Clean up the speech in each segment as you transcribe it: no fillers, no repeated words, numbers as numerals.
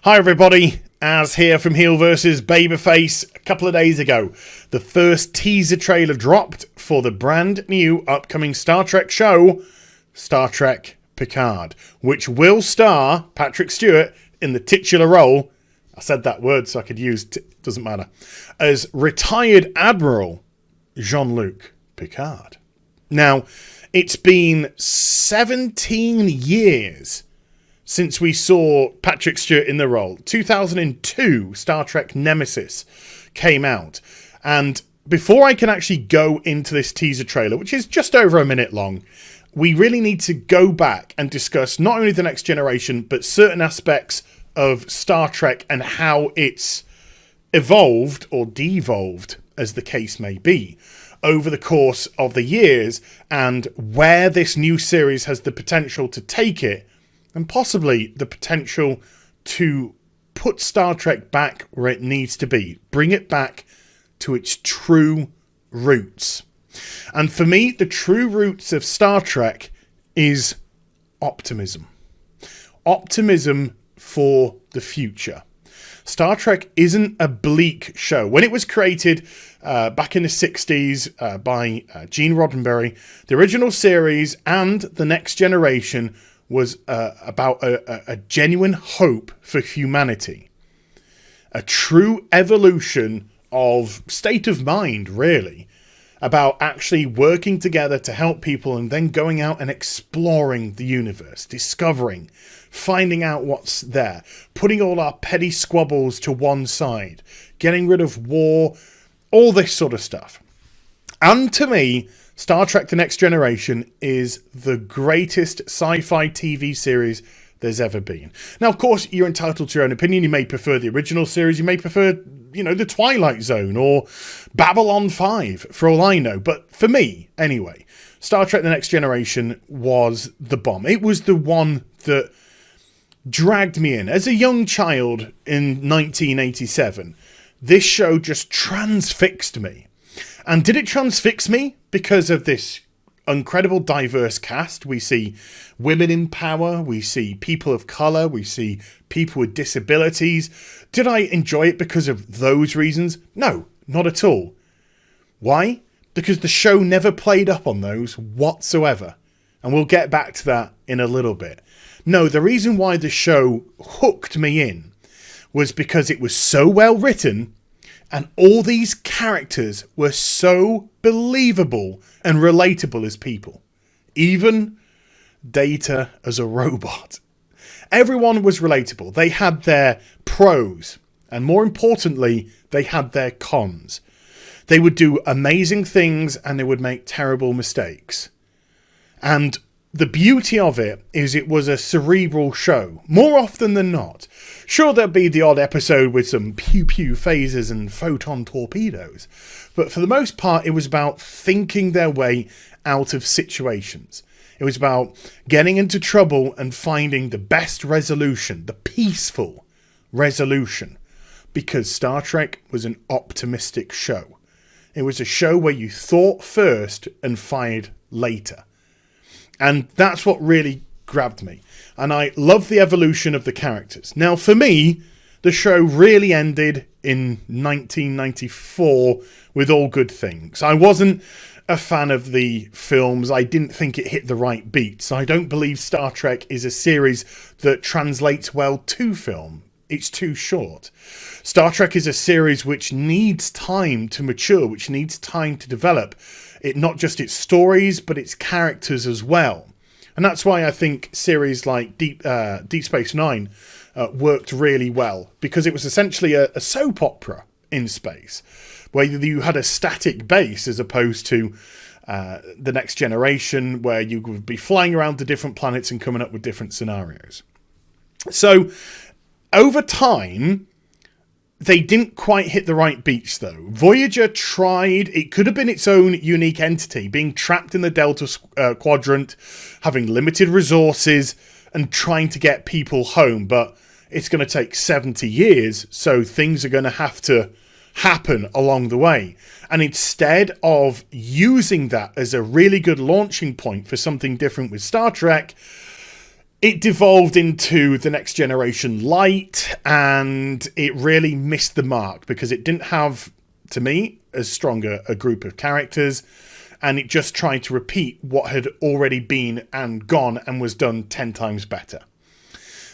Hi everybody, Az here from HeelvsBabyface. A couple of days ago, the first teaser trailer dropped for the brand new upcoming Star Trek show, Star Trek Picard, which will star Patrick Stewart in the titular role, I said that word so I could use, doesn't matter, as retired Admiral Jean-Luc Picard. Now, it's been 17 years since we saw Patrick Stewart in the role. 2002, Star Trek Nemesis came out. And before I can actually go into this teaser trailer, which is just over a minute long, we really need to go back and discuss not only The Next Generation, but certain aspects of Star Trek and how it's evolved or devolved, as the case may be, over the course of the years, and where this new series has the potential to take it, and possibly the potential to put Star Trek back where it needs to be. Bring it back to its true roots. And for me, the true roots of Star Trek is optimism. Optimism for the future. Star Trek isn't a bleak show. When it was created back in the 60s by Gene Roddenberry, the original series and The Next Generation was about a genuine hope for humanity. A true evolution of state of mind, really, about actually working together to help people and then going out and exploring the universe, discovering, finding out what's there, putting all our petty squabbles to one side, getting rid of war, all this sort of stuff. And to me, Star Trek The Next Generation is the greatest sci-fi TV series there's ever been. Now, of course, you're entitled to your own opinion. You may prefer the original series. You may prefer, The Twilight Zone or Babylon 5, for all I know. But for me, anyway, Star Trek The Next Generation was the bomb. It was the one that dragged me in. As a young child in 1987, this show just transfixed me. And did it transfix me because of this incredible diverse cast? We see women in power, we see people of colour, we see people with disabilities. Did I enjoy it because of those reasons? No, not at all. Why? Because the show never played up on those whatsoever. And we'll get back to that in a little bit. No, the reason why the show hooked me in was because it was so well written. And all these characters were so believable and relatable as people. Even Data as a robot. Everyone was relatable. They had their pros. And more importantly, they had their cons. They would do amazing things and they would make terrible mistakes. And the beauty of it is it was a cerebral show, more often than not. Sure, there'd be the odd episode with some pew-pew phasers and photon torpedoes, but for the most part, it was about thinking their way out of situations. It was about getting into trouble and finding the best resolution, the peaceful resolution, because Star Trek was an optimistic show. It was a show where you thought first and fired later. And that's what really grabbed me. And I love the evolution of the characters. Now, for me, the show really ended in 1994 with All Good Things. I wasn't a fan of the films. I didn't think it hit the right beats. I don't believe Star Trek is a series that translates well to film. It's too short. Star Trek is a series which needs time to mature, which needs time to develop. It not just its stories, but its characters as well. And that's why I think series like Deep Space Nine worked really well, because it was essentially a soap opera in space, where you had a static base as opposed to The Next Generation, where you would be flying around to different planets and coming up with different scenarios. So over time, they didn't quite hit the right beats, though. Voyager tried. It could have been its own unique entity, being trapped in the Delta Quadrant, having limited resources, and trying to get people home. But it's going to take 70 years, so things are going to have to happen along the way. And instead of using that as a really good launching point for something different with Star Trek, it devolved into the Next Generation Light, and it really missed the mark because it didn't have, to me, as strong a group of characters, and it just tried to repeat what had already been and gone and was done 10 times better.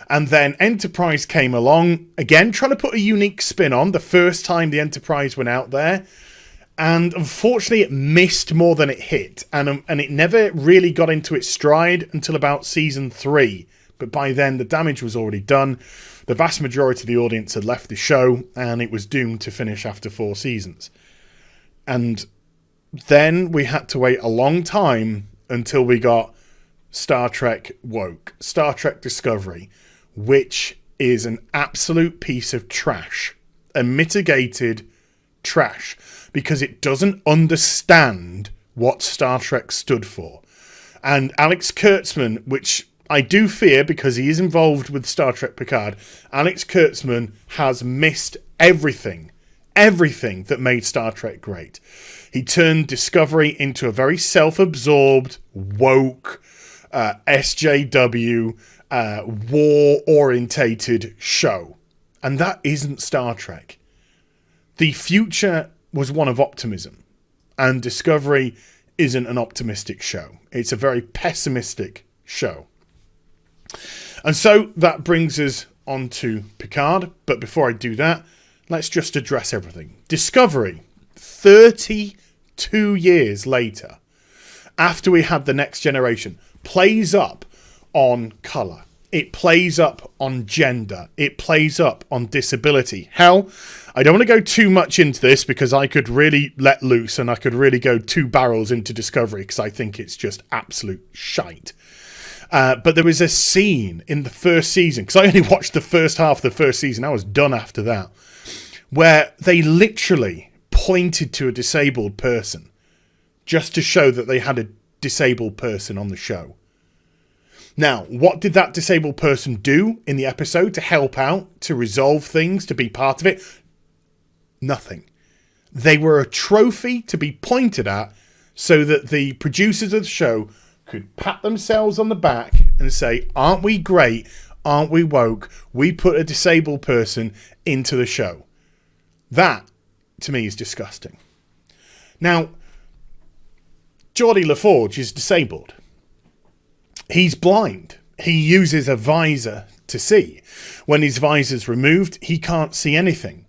And then Enterprise came along, again, trying to put a unique spin on the first time the Enterprise went out there. And unfortunately, it missed more than it hit. And it never really got into its stride until about season 3. But by then, the damage was already done. The vast majority of the audience had left the show, and it was doomed to finish after 4 seasons. And then we had to wait a long time until we got Star Trek Woke, Star Trek Discovery, which is an absolute piece of trash, a mitigated trash, because it doesn't understand what Star Trek stood for. And Alex Kurtzman, which I do fear because he is involved with Star Trek Picard, Alex Kurtzman has missed everything that made Star Trek great. He turned Discovery into a very self-absorbed, woke, SJW, war-orientated show. And that isn't Star Trek. The future was one of optimism, and Discovery isn't an optimistic show. It's a very pessimistic show. And so that brings us on to Picard. But before I do that, let's just address everything. Discovery, 32 years later, after we had the Next Generation, plays up on colour. It plays up on gender. It plays up on disability. Hell, I don't want to go too much into this because I could really let loose and I could really go 2 barrels into Discovery because I think it's just absolute shite. But there was a scene in the first season, because I only watched the first half of the first season, I was done after that, where they literally pointed to a disabled person just to show that they had a disabled person on the show. Now, what did that disabled person do in the episode to help out, to resolve things, to be part of it? Nothing. They were a trophy to be pointed at so that the producers of the show could pat themselves on the back and say, aren't we great? Aren't we woke? We put a disabled person into the show. That, to me, is disgusting. Now, Geordie LaForge is disabled. He's blind. He uses a visor to see. When his visor's removed, he can't see anything.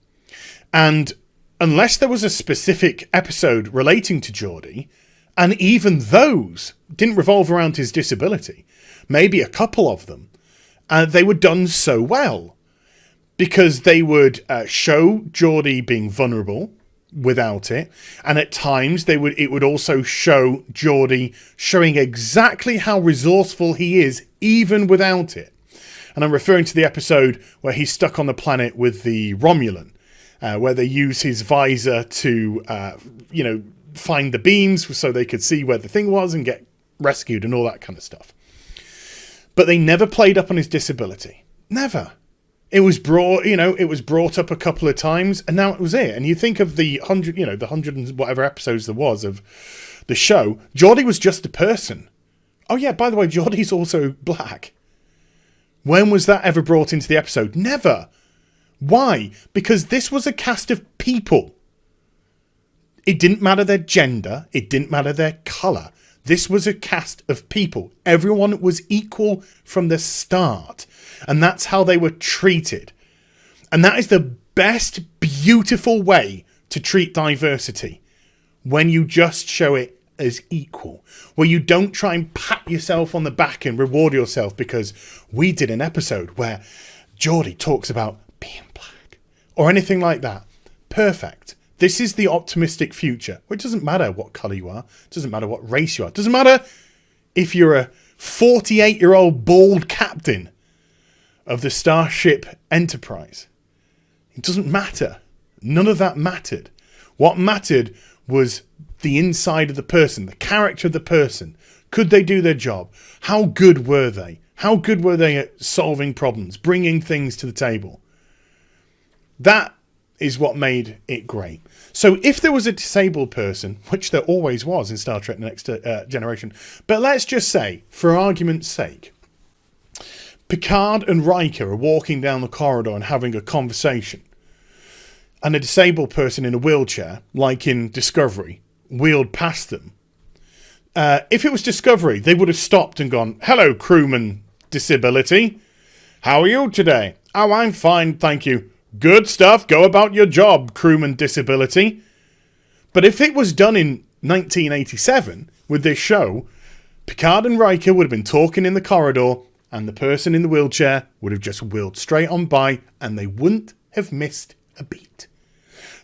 And unless there was a specific episode relating to Geordie, and even those didn't revolve around his disability, maybe a couple of them, they were done so well. Because they would show Geordie being vulnerable without it, and at times it would also show Geordie showing exactly how resourceful he is even without it. And I'm referring to the episode where he's stuck on the planet with the Romulan, where they use his visor to find the beams so they could see where the thing was and get rescued and all that kind of stuff. But they never played up on his disability. Never. It was brought up a couple of times, and now it was it. And you think of the 100 and whatever episodes there was of the show, Geordie was just a person. Oh yeah, by the way, Geordie's also black. When was that ever brought into the episode? Never. Why? Because this was a cast of people. It didn't matter their gender. It didn't matter their colour. This was a cast of people. Everyone was equal from the start. And that's how they were treated. And that is the best, beautiful way to treat diversity. When you just show it as equal. Where you don't try and pat yourself on the back and reward yourself because we did an episode where Geordie talks about being black. Or anything like that. Perfect. This is the optimistic future. It doesn't matter what colour you are. It doesn't matter what race you are. It doesn't matter if you're a 48-year-old bald captain of the Starship Enterprise. It doesn't matter. None of that mattered. What mattered was the inside of the person, the character of the person. Could they do their job? How good were they? How good were they at solving problems, bringing things to the table? That is what made it great. So if there was a disabled person, which there always was in Star Trek The Next Generation, but let's just say, for argument's sake, Picard and Riker are walking down the corridor and having a conversation. And a disabled person in a wheelchair, like in Discovery, wheeled past them. If it was Discovery, they would have stopped and gone, "Hello, crewman disability. How are you today?" "Oh, I'm fine, thank you." "Good stuff. Go about your job, crewman disability." But if it was done in 1987 with this show, Picard and Riker would have been talking in the corridor and the person in the wheelchair would have just wheeled straight on by and they wouldn't have missed a beat.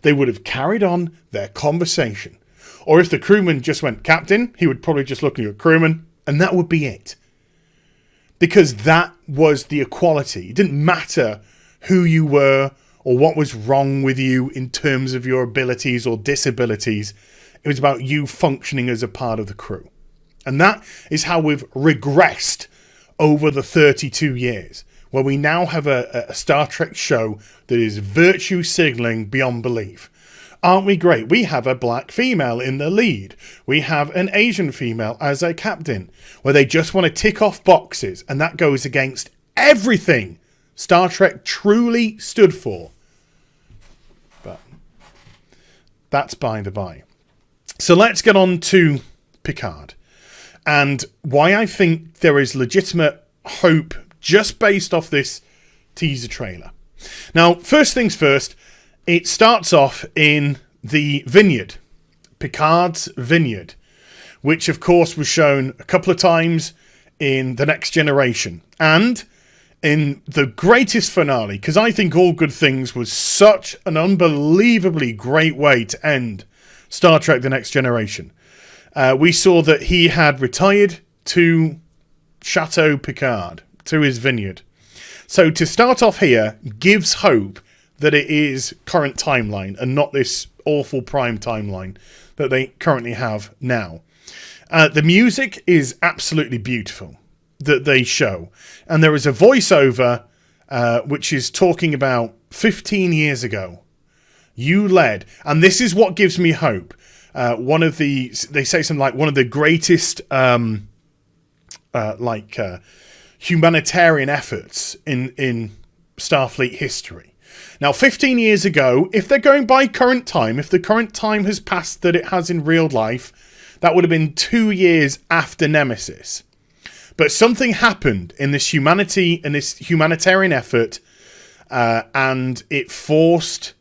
They would have carried on their conversation. Or if the crewman just went, "Captain," he would probably just look at your crewman and that would be it. Because that was the equality. It didn't matter who you were or what was wrong with you in terms of your abilities or disabilities. It was about you functioning as a part of the crew. And that is how we've regressed over the 32 years, where we now have a Star Trek show that is virtue signaling beyond belief. Aren't we great? We have a black female in the lead. We have an Asian female as a captain, where they just want to tick off boxes, and that goes against everything Star Trek truly stood for. But that's by the by. So let's get on to Picard and why I think there is legitimate hope just based off this teaser trailer. Now, first things first, it starts off in the vineyard, Picard's vineyard, which of course was shown a couple of times in The Next Generation and in the greatest finale, because I think All Good Things was such an unbelievably great way to end Star Trek The Next Generation. We saw that he had retired to Chateau Picard, to his vineyard. So to start off here gives hope that it is current timeline and not this awful prime timeline that they currently have now. The music is absolutely beautiful that they show. And there is a voiceover which is talking about 15 years ago. You led. And this is what gives me hope. They say something like one of the greatest humanitarian efforts in Starfleet history. Now, 15 years ago, if they're going by current time, if the current time has passed that it has in real life, that would have been 2 years after Nemesis. But something happened in this humanitarian effort, and it forced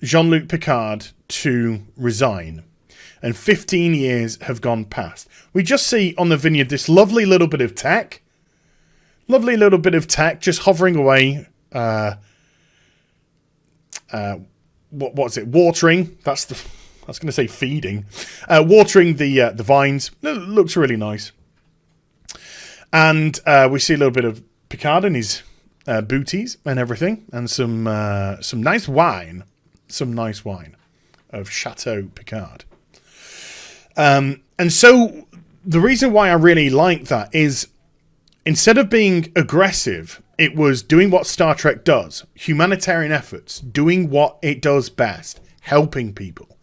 Jean-Luc Picard to resign. And 15 years have gone past. We just see on the vineyard this lovely little bit of tech. Lovely little bit of tech just hovering away. What's it? Watering. I was going to say feeding. Watering the vines. It looks really nice. And we see a little bit of Picard and his booties and everything. And some nice wine. Some nice wine of Chateau Picard. And so the reason why I really like that is instead of being aggressive, it was doing what Star Trek does. Humanitarian efforts. Doing what it does best. Helping people.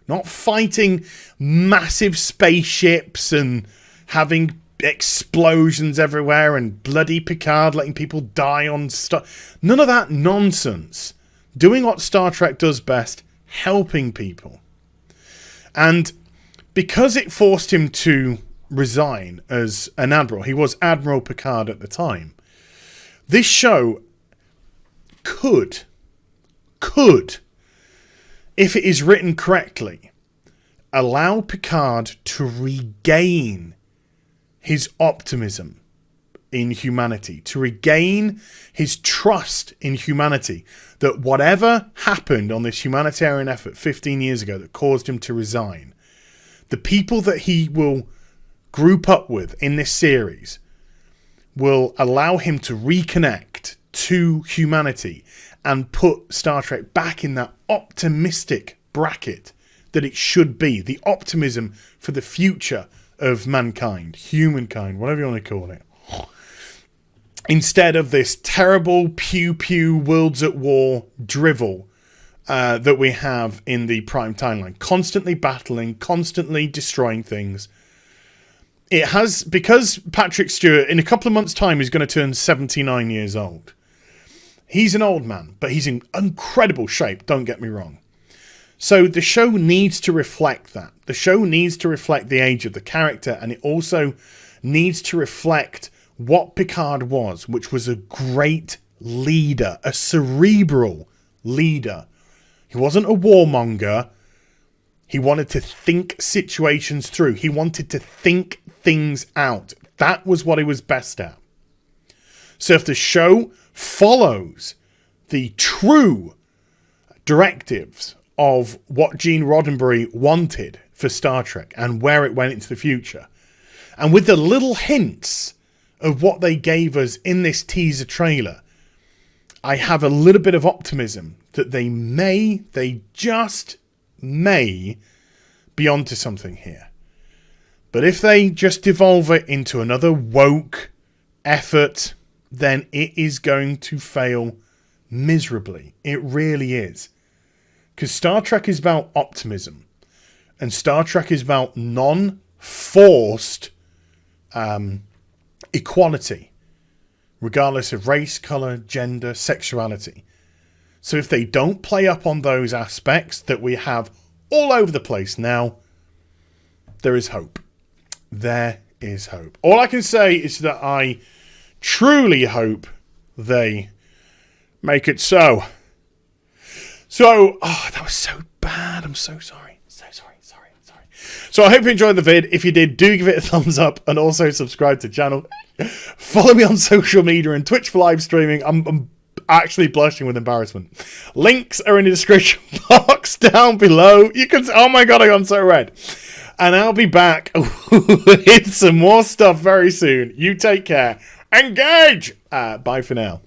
Not fighting massive spaceships and having explosions everywhere and bloody Picard letting people die on stuff. None of that nonsense. Doing what Star Trek does best. Helping people. And because it forced him to resign as an admiral, he was Admiral Picard at the time, this show could, if it is written correctly, allow Picard to regain his optimism in humanity, to regain his trust in humanity, that whatever happened on this humanitarian effort 15 years ago that caused him to resign, the people that he will group up with in this series will allow him to reconnect to humanity and put Star Trek back in that optimistic bracket that it should be. The optimism for the future of mankind, humankind, whatever you want to call it. Instead of this terrible pew-pew worlds at war drivel that we have in the prime timeline. Constantly battling, constantly destroying things. it has, because Patrick Stewart, in a couple of months' time, is going to turn 79 years old. He's an old man, but he's in incredible shape, don't get me wrong. So the show needs to reflect that. The show needs to reflect the age of the character, and it also needs to reflect what Picard was, which was a great leader, a cerebral leader. He wasn't a warmonger. He wanted to think situations through. He wanted to think things out. That was what he was best at. So if the show follows the true directives of what Gene Roddenberry wanted for Star Trek and where it went into the future, and with the little hints of what they gave us in this teaser trailer, I have a little bit of optimism that they just may be onto something here. But if they just devolve it into another woke effort, then it is going to fail miserably. It really is. Because Star Trek is about optimism. And Star Trek is about non-forced equality, regardless of race, colour, gender, sexuality. So if they don't play up on those aspects that we have all over the place now, there is hope. There is hope. All I can say is that I truly hope they make it so. So, that was so bad. I'm so sorry. Sorry. So I hope you enjoyed the vid. If you did, do give it a thumbs up and also subscribe to the channel. Follow me on social media and Twitch for live streaming. I'm actually blushing with embarrassment. Links are in the description box down below. You can, oh my god, I got so red. And I'll be back with some more stuff very soon. You take care. Engage! Bye for now.